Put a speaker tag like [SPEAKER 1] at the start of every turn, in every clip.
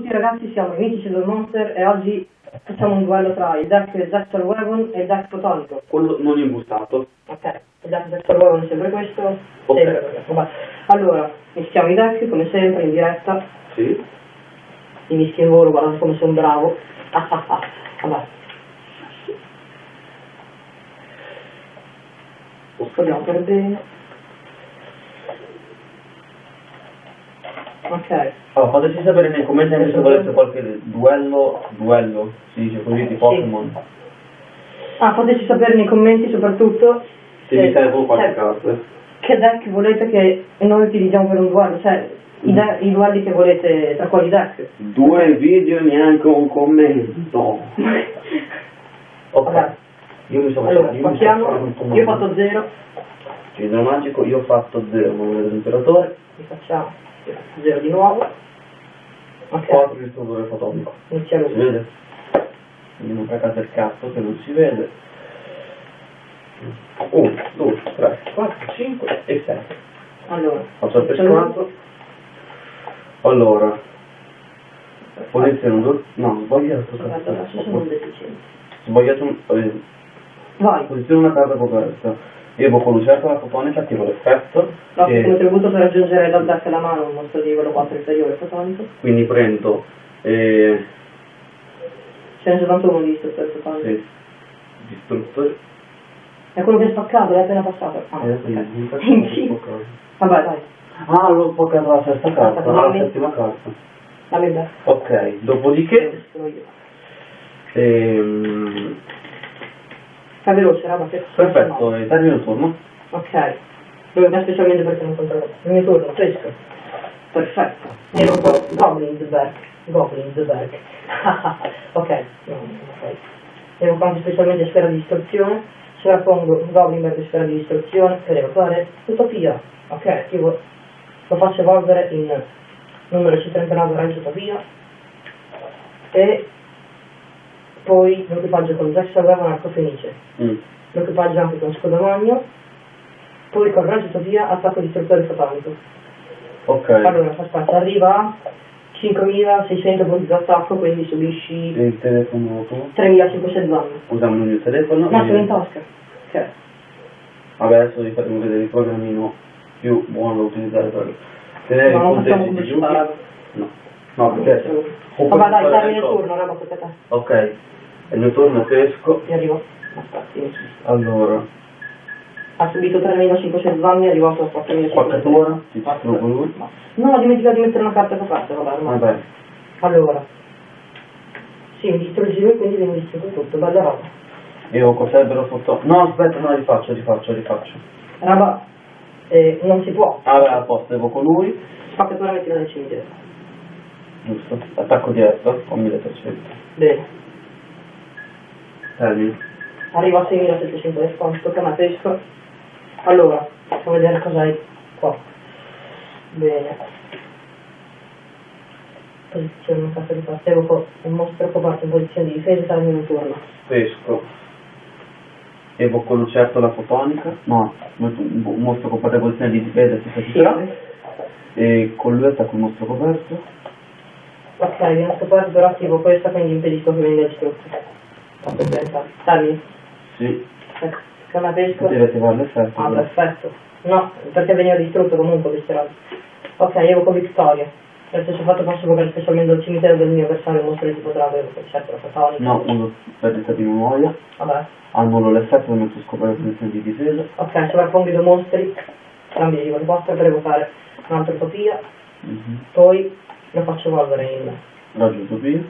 [SPEAKER 1] tutti ragazzi, siamo i Mitici del Monster e oggi facciamo un duello tra il deck Zexal Weapon e il deck Fotonico.
[SPEAKER 2] Quello non imbustato.
[SPEAKER 1] Ok, il deck Zexal Weapon è sempre questo.
[SPEAKER 2] Ok.
[SPEAKER 1] Sempre. Vabbè. Allora, mischiamo i deck come sempre in diretta.
[SPEAKER 2] Sì.
[SPEAKER 1] Li mischio in volo, guardate come sono bravo. Vabbè. Scordiamo per bene. Ok.
[SPEAKER 2] Allora, fateci sapere nei commenti anche se volete qualche duello, si dice così, di Pokémon.
[SPEAKER 1] Sì. Fateci sapere nei commenti soprattutto
[SPEAKER 2] Se vi servono qualche carte.
[SPEAKER 1] Che deck volete che noi utilizziamo per un duello, cioè i duelli che volete tra quali deck.
[SPEAKER 2] 2 video e neanche un commento. Ok.
[SPEAKER 1] Vabbè.
[SPEAKER 2] Io mi sono
[SPEAKER 1] Allora, facciamo, io ho fatto 0.
[SPEAKER 2] Cilindro magico, io ho fatto 0, numero dell'imperatore.
[SPEAKER 1] Facciamo 0 di nuovo. Ok.
[SPEAKER 2] 4 distruttore fotonico.
[SPEAKER 1] Iniziamo.
[SPEAKER 2] Si vede? Quindi non cagate il cazzo che non si vede. 1, 2, 3, 4, 5 e 6.
[SPEAKER 1] Allora.
[SPEAKER 2] Faccio il pescato. Allora. Posiziono no, sbagliato.
[SPEAKER 1] Aspetta, ci sono un deficiente.
[SPEAKER 2] Sbagliato.
[SPEAKER 1] Vai.
[SPEAKER 2] Posiziona una carta coperta. Evoco lucertola la fotonica, attivo l'effetto.
[SPEAKER 1] No, come tributo per raggiungere dal deck alla mano un mostro di livello 4 inferiore fotonico.
[SPEAKER 2] Quindi prendo.
[SPEAKER 1] Ce n'è soltanto uno di distruttore fotonico.
[SPEAKER 2] Sì. Distruttore.
[SPEAKER 1] È quello che è spaccato, l'hai appena passato. Sì. Vabbè, dai.
[SPEAKER 2] Ah, l'ho spaccato la sesta carta, la settima carta.
[SPEAKER 1] Dammi il deck.
[SPEAKER 2] Ok, dopodiché.
[SPEAKER 1] Fai veloce, raga, che
[SPEAKER 2] Perfetto, termino il turno.
[SPEAKER 1] Ok. Dove specialmente perché non controllo. Il mio turno, fresco. Perfetto. Evoco Goblin the Berg. Ok, no, ok. Evoco anche specialmente sfera di distruzione. Sovrappongo Goblin sfera di distruzione per evocare Utopia. Ok, attivo. Lo faccio evolvere in numero C39 Raggio Utopia. E poi l'equipaggio con Zexal Weapon Arco Fenice. L'equipaggio anche con Scudo Magno. Poi con Raggio Utopia attacco distruttore fotonico.
[SPEAKER 2] Ok.
[SPEAKER 1] Allora, aspetta, arriva a 5600 punti d'attacco, quindi subisci
[SPEAKER 2] il telefono tu?
[SPEAKER 1] 3500 danni.
[SPEAKER 2] Usiamo il mio telefono.
[SPEAKER 1] No, sono in tasca. Ok.
[SPEAKER 2] Vabbè, adesso vi faremo vedere il programmino più buono da utilizzare per tenere i punteggi di giochi. No, perché?
[SPEAKER 1] Vabbè, dai, termina il turno, raga, tocca a te.
[SPEAKER 2] Ok. Il mio turno cresco.
[SPEAKER 1] Mi arrivo. Aspetta,
[SPEAKER 2] allora.
[SPEAKER 1] Ha subito 3500 danni, è arrivato a 4500.
[SPEAKER 2] Spaccatura? Ti distruggo lui?
[SPEAKER 1] No, ho dimenticato di mettere una carta coperta, vabbè, ormai.
[SPEAKER 2] Vabbè.
[SPEAKER 1] Allora. Sì, mi distruggi lui, quindi mi distruggo tutto, bella roba.
[SPEAKER 2] Io cos'ebbero foto... No, aspetta, no, rifaccio.
[SPEAKER 1] Raga, non si può.
[SPEAKER 2] Vabbè, a posto, evoco lui.
[SPEAKER 1] Spaccatura mettila nel cimitero.
[SPEAKER 2] Giusto. Attacco diretto, con 1000%.
[SPEAKER 1] Bene.
[SPEAKER 2] Termino.
[SPEAKER 1] Arrivo a 6700 response, tocca a me, pesco. Allora, facciamo vedere cos'hai qua. Bene. Posizione una carta di parte, evoco un mostro coperto in posizione di difesa e termino il turno.
[SPEAKER 2] Pesco. Evoco lucertola fotonica. No, un mostro coperto in posizione di difesa e si satisfarà. E con lui attacco il mostro coperto.
[SPEAKER 1] Ok, viene scoperto, però attivo questa, quindi impedisco che venga distrutto. Termini?
[SPEAKER 2] Sì.
[SPEAKER 1] Che una pesco.
[SPEAKER 2] Deve attivare l'effetto.
[SPEAKER 1] Ah, perfetto. No, perché veniva distrutto comunque queste robe. Ok, evoco Victoria. Per stesso fatto posso evocare specialmente dal cimitero del mio avversario un mostro di tipo drago, evoco certo fotonico.
[SPEAKER 2] No, uno perdita di memoria.
[SPEAKER 1] Vabbè.
[SPEAKER 2] Annullo l'effetto, lo metto scoperto in posizione di difesa.
[SPEAKER 1] Ok, sovrappongo i due mostri, entrambi di livello 4 per evocare un'altra utopia. Poi lo faccio evolvere in
[SPEAKER 2] Raggio utopia.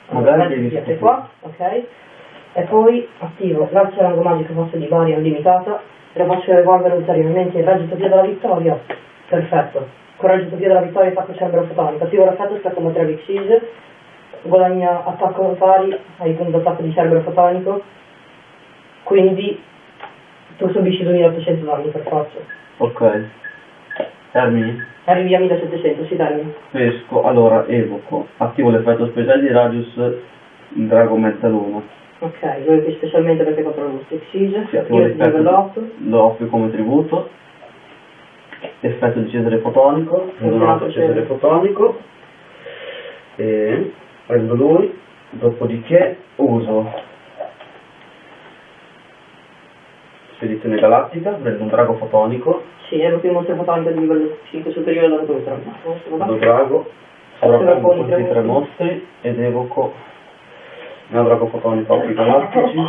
[SPEAKER 1] allora,
[SPEAKER 2] Magari devi
[SPEAKER 1] utopia qua, ok. E poi attivo l'alza rango magico fosse di varia limitata e lo faccio evolvere ulteriormente in Raggio Utopia della Vittoria. Perfetto. Con Raggio Utopia della Vittoria attacco cerbero fotonico. Attivo l'effetto, sta come 3 Vixis, guadagna attacco pari ai punti d'attacco di cerbero fotonico, quindi tu subisci 2800 danni per forza.
[SPEAKER 2] Ok. Termini?
[SPEAKER 1] Arrivi a 1700, si termina.
[SPEAKER 2] Pesco, allora evoco. Attivo l'effetto speciale di Radius, il drago mezzaluna.
[SPEAKER 1] Ok, lui qui specialmente perché controlla lo Strixis.
[SPEAKER 2] Sì, attivo l'effetto, lo offro come tributo. Effetto di Cesare fotonico, prendo un altro Cesare fotonico. e prendo lui, dopodiché uso spedizione galattica, prendo un drago fotonico,
[SPEAKER 1] Sì, ero più mostro fotonico di livello 5 superiore da dove
[SPEAKER 2] lo drago, sovrappongo questi 3 mostri ed evoco una drago fotonica occhi galattici,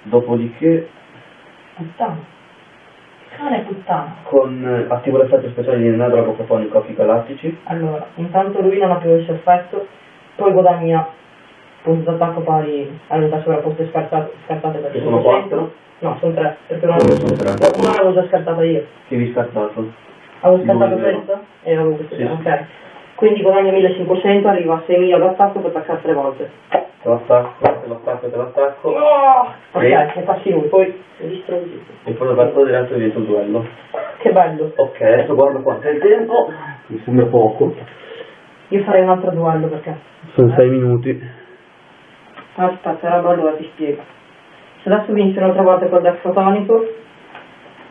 [SPEAKER 2] dopodiché
[SPEAKER 1] Cane puttana.
[SPEAKER 2] attivo l'effetto speciale di una drago fotonica occhi galattici.
[SPEAKER 1] Allora, intanto lui non ha più il suo effetto, poi guadagna punti d'attacco pari all'unità sovrapposte scartate per
[SPEAKER 2] Che sono 4?
[SPEAKER 1] No, sono 3, perché una
[SPEAKER 2] Sono 3.
[SPEAKER 1] l'avevo già scartata io.
[SPEAKER 2] Che vi scartato?
[SPEAKER 1] Avevo scartato
[SPEAKER 2] Lui, vero?
[SPEAKER 1] questa e avevo questa,
[SPEAKER 2] Sì.
[SPEAKER 1] ok. Quindi guadagna 1500, arriva a 6000 d'attacco per attaccare 3 volte.
[SPEAKER 2] Te l'attacco.
[SPEAKER 1] Ok, e passi lui, poi distruggi.
[SPEAKER 2] E poi lo diretto diventa un duello.
[SPEAKER 1] Che bello.
[SPEAKER 2] Ok, adesso guardo quanto è il tempo. Mi sembra poco.
[SPEAKER 1] Io farei un altro duello perché...
[SPEAKER 2] Sono 6 minuti.
[SPEAKER 1] Aspetta, roba, allora ti spiego. Se adesso vinci un'altra volta col deck fotonico,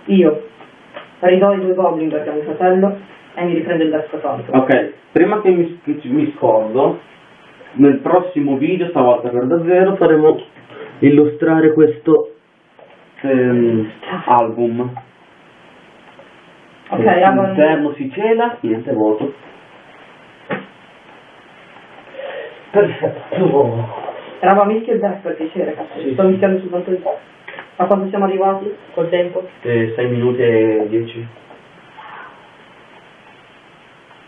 [SPEAKER 1] io ridò i 2 goblin perché è mio fratello e mi riprende il deck fotonico.
[SPEAKER 2] Ok, prima che mi scordo, nel prossimo video, stavolta per davvero, faremo illustrare questo album.
[SPEAKER 1] Ok,
[SPEAKER 2] All'interno si cela, niente vuoto. Perfetto.
[SPEAKER 1] Eravamo mischio il deck per piacere, cazzo.
[SPEAKER 2] Sì.
[SPEAKER 1] Sto mischiando soltanto il deck. A quanto siamo arrivati col tempo?
[SPEAKER 2] 6 minuti e 10.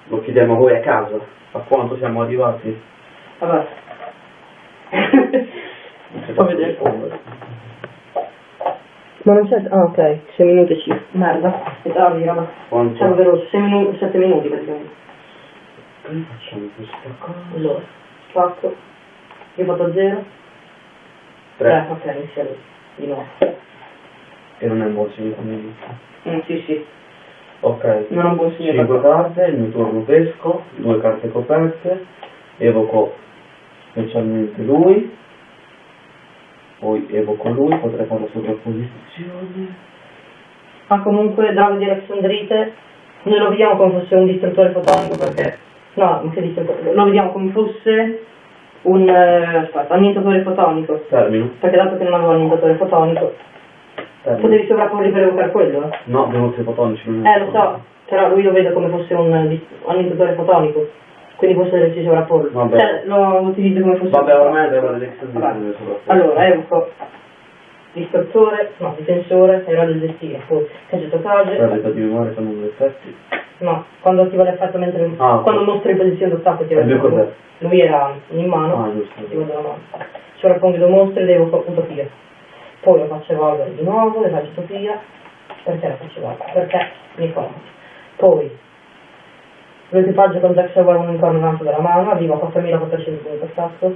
[SPEAKER 2] Lo chiediamo a voi a casa, a quanto siamo arrivati?
[SPEAKER 1] Vabbè. Sto vedendo. Ma non c'è... Ah, ok. 6 minuti sì. Merda. È tardi, raga.
[SPEAKER 2] Quanto?
[SPEAKER 1] Siamo veloci. 7 minuti praticamente.
[SPEAKER 2] Facciamo questa cosa.
[SPEAKER 1] Allora. Spacco. Io ho fatto 0.
[SPEAKER 2] 3.
[SPEAKER 1] Ok, inizia lui. Di nuovo.
[SPEAKER 2] E non è un buon segno come inizio.
[SPEAKER 1] Sì, sì.
[SPEAKER 2] Ok.
[SPEAKER 1] Non è un buon segno.
[SPEAKER 2] 5 carte, il mio turno pesco, 2 carte coperte, evoco specialmente lui, poi evoco lui, potrei fare la sovrapposizione.
[SPEAKER 1] Ma comunque Drago di Alexandrite noi lo vediamo come fosse un distruttore fotonico perché... No, ma che distruttore? Lo vediamo come fosse un annientatore fotonico.
[SPEAKER 2] Termino.
[SPEAKER 1] Perché dato che non avevo annientatore fotonico, potevi sovrapporli per evocare quello?
[SPEAKER 2] No, devono essere fotonici. Non è
[SPEAKER 1] Lo so, però lui lo vede come fosse un annientatore fotonico, quindi può potersi sovrapporlo.
[SPEAKER 2] Vabbè.
[SPEAKER 1] Cioè, lo utilizzo come fosse...
[SPEAKER 2] Vabbè, ormai devo avere
[SPEAKER 1] Vabbè.
[SPEAKER 2] l'ex.
[SPEAKER 1] Allora, evoco distruttore, no, difensore, eroe del destino, poi cagetto cage.
[SPEAKER 2] Perdita di memoria con gli effetti.
[SPEAKER 1] No, quando attiva l'effetto mentre...
[SPEAKER 2] Ok.
[SPEAKER 1] Quando mostro in posizione d'attacco attiva
[SPEAKER 2] E lui cos'è?
[SPEAKER 1] Lui era in mano,
[SPEAKER 2] Ah, giusto.
[SPEAKER 1] attiva dalla mano. Sovrappongo i 2 mostri e devo utopia. Poi lo faccio evolvere di nuovo, le faccio utopia. Perché la faccio evolvere? Perché mi comodo. Poi l'equipaggio con Jack Sauer un incorno in alto dalla mano, arriva a 4400 punti d'attacco.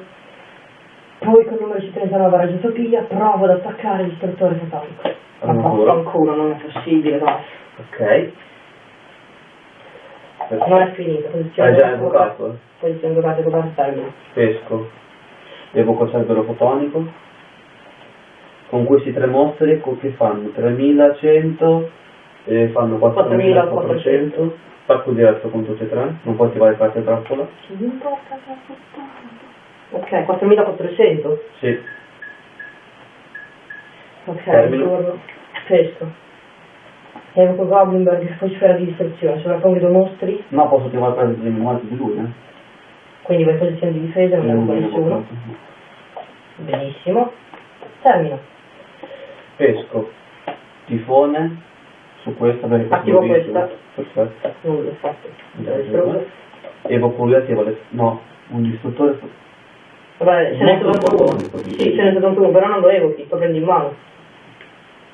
[SPEAKER 1] Poi con il numero C39 a raggio utopia provo ad attaccare l'istruttore fotonico. Ancora, non è possibile, dai.
[SPEAKER 2] Ok.
[SPEAKER 1] Non è finita, posizione...
[SPEAKER 2] Hai già evocato?
[SPEAKER 1] Posizione giocate con termine.
[SPEAKER 2] Pesco. Evoco cerbero fotonico. Con questi 3 mostri che fanno 3100 e fanno 4400. Attacco diretto con tutti e 3. Non puoi attivare carte trappola.
[SPEAKER 1] Ok, 4400.
[SPEAKER 2] Sì.
[SPEAKER 1] Ok,
[SPEAKER 2] Termino.
[SPEAKER 1] torno. Pesco. Evoco Goblinberg, poi sfera di distruzione. Sovrappongo i 2 mostri,
[SPEAKER 2] No, posso attivare carte di memoria di lui,
[SPEAKER 1] quindi vai in posizione di difesa, non evoco nessuno. Benissimo. Termino.
[SPEAKER 2] Pesco. Tifone. Su questa perché
[SPEAKER 1] Attivo
[SPEAKER 2] l'ho visto.
[SPEAKER 1] questa.
[SPEAKER 2] Perfetto.
[SPEAKER 1] Non l'ho fatto. Distruggo.
[SPEAKER 2] Evoco lui, attivo le... No, un distruttore.
[SPEAKER 1] Vabbè, ce n'è soltanto uno. Sì, ce n'è soltanto uno, però non lo evochi, lo prendi in mano.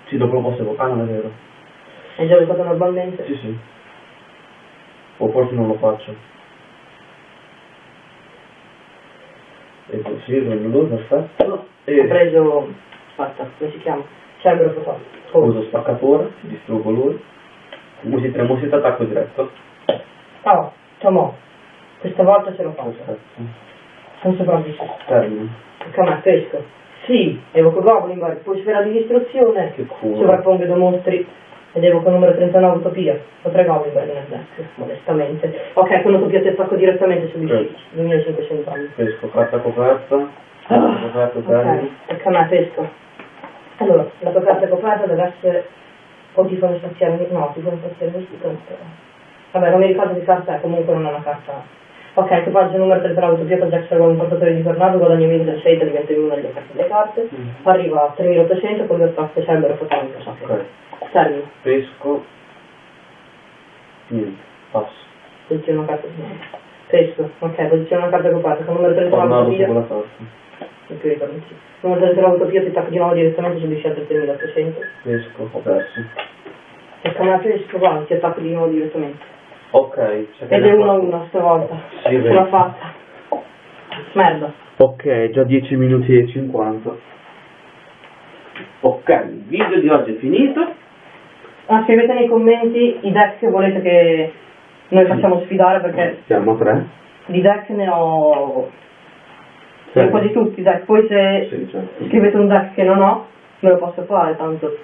[SPEAKER 2] Sì, dopo lo posso evocare, non è vero.
[SPEAKER 1] Hai già evocato normalmente?
[SPEAKER 2] Sì, sì. O forse non lo faccio. E così, prendo lui, perfetto.
[SPEAKER 1] Ho
[SPEAKER 2] E
[SPEAKER 1] preso... Aspetta, come si chiama? Cerbero fotonico.
[SPEAKER 2] uso spaccatura, distruggo lui. Musita attacco diretto.
[SPEAKER 1] Oh, Tomò, questa volta ce l'ho fatta.
[SPEAKER 2] Perfetto.
[SPEAKER 1] Sono sopravvissuto.
[SPEAKER 2] Termino.
[SPEAKER 1] Tocca a me, pesco. Sì, evoco Goblinberg, poi sfera di distruzione.
[SPEAKER 2] Che culo.
[SPEAKER 1] Sovrappongo i 2 mostri ed evoco il numero 39 Utopia. Ho 3 goblin belli nel deck, modestamente. Ok, con Utopia ti attacco direttamente su DC, 2500 anni.
[SPEAKER 2] Pesco, carta coperta. Coperto,
[SPEAKER 1] Ok, tocca a me, pesco. Allora, la tua carta coperta deve essere o tifone spaziale, no, tifone spaziale mistico. Vabbè, non mi ricordo che carta è, comunque non è una carta. Ok, equipaggio numero 39 Utopia con Jackson con un portatore di tornado, guadagno 1006, diventa una delle carte. Arriva a 3800 con l'ertaffe cerbero fotonico.
[SPEAKER 2] Ok.
[SPEAKER 1] Termino.
[SPEAKER 2] Pesco. Niente, passo.
[SPEAKER 1] Posizione una carta pesco, ok, posizione una carta coperta con numero 39
[SPEAKER 2] Tornado
[SPEAKER 1] Utopia.
[SPEAKER 2] su quella carta.
[SPEAKER 1] Ok, ricordo, sì. Numero 39 Utopia ti attacca di nuovo direttamente su DC a 3800.
[SPEAKER 2] Pesco, ho perso.
[SPEAKER 1] E come pesco, va, ti attacco di nuovo direttamente.
[SPEAKER 2] Ok.
[SPEAKER 1] Ed è 1-1 stavolta.
[SPEAKER 2] Sì,
[SPEAKER 1] Ce l'ho fatta. Merda.
[SPEAKER 2] Ok, già 10 minuti e 50. Ok, il video di oggi è finito.
[SPEAKER 1] Scrivete nei commenti i deck che volete che noi facciamo sfidare, perché
[SPEAKER 2] Siamo a 3.
[SPEAKER 1] di deck ne ho
[SPEAKER 2] Sì.
[SPEAKER 1] quasi tutti i deck. Poi se
[SPEAKER 2] Sì, certo.
[SPEAKER 1] scrivete un deck che non ho, me lo posso fare, tanto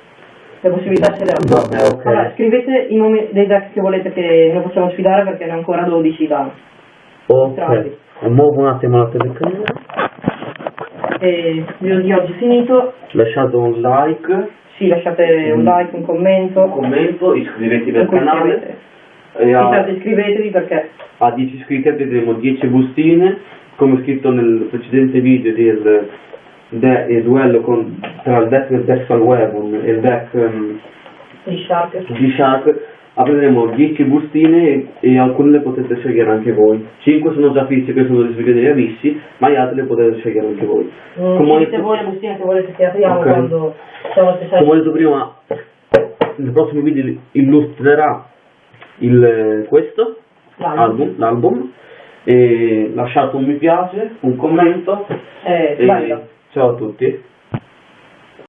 [SPEAKER 1] le possibilità ce le ho.
[SPEAKER 2] Vabbè, ok.
[SPEAKER 1] Vabbè, scrivete i nomi dei deck che volete che noi facciamo sfidare, perché ne ho ancora 12 da
[SPEAKER 2] Ok, muovo un attimo la telecamera.
[SPEAKER 1] E il video di oggi è finito.
[SPEAKER 2] Lasciate un like,
[SPEAKER 1] Sì, lasciate un like, un commento.
[SPEAKER 2] un commento, iscrivetevi al
[SPEAKER 1] Con cui
[SPEAKER 2] canale.
[SPEAKER 1] scrivete.
[SPEAKER 2] E
[SPEAKER 1] Iscrivetevi perché
[SPEAKER 2] a 10 iscritti avremo 10 bustine, come scritto nel precedente video del duello tra il deck del Texal Weapon e il deck
[SPEAKER 1] di Shark.
[SPEAKER 2] di Shark. Avremo 10 bustine e alcune le potete scegliere anche voi. 5 sono già fissi, che sono risvegliati degli abissi, ma gli altri le potete scegliere anche voi.
[SPEAKER 1] Scegliete voi le bustine che volete che apriamo
[SPEAKER 2] Ok.
[SPEAKER 1] quando siamo speciali.
[SPEAKER 2] Come ho detto prima, nel prossimo video illustrerà questo l'album, e lasciate un mi piace, un commento e
[SPEAKER 1] bello.
[SPEAKER 2] ciao a tutti.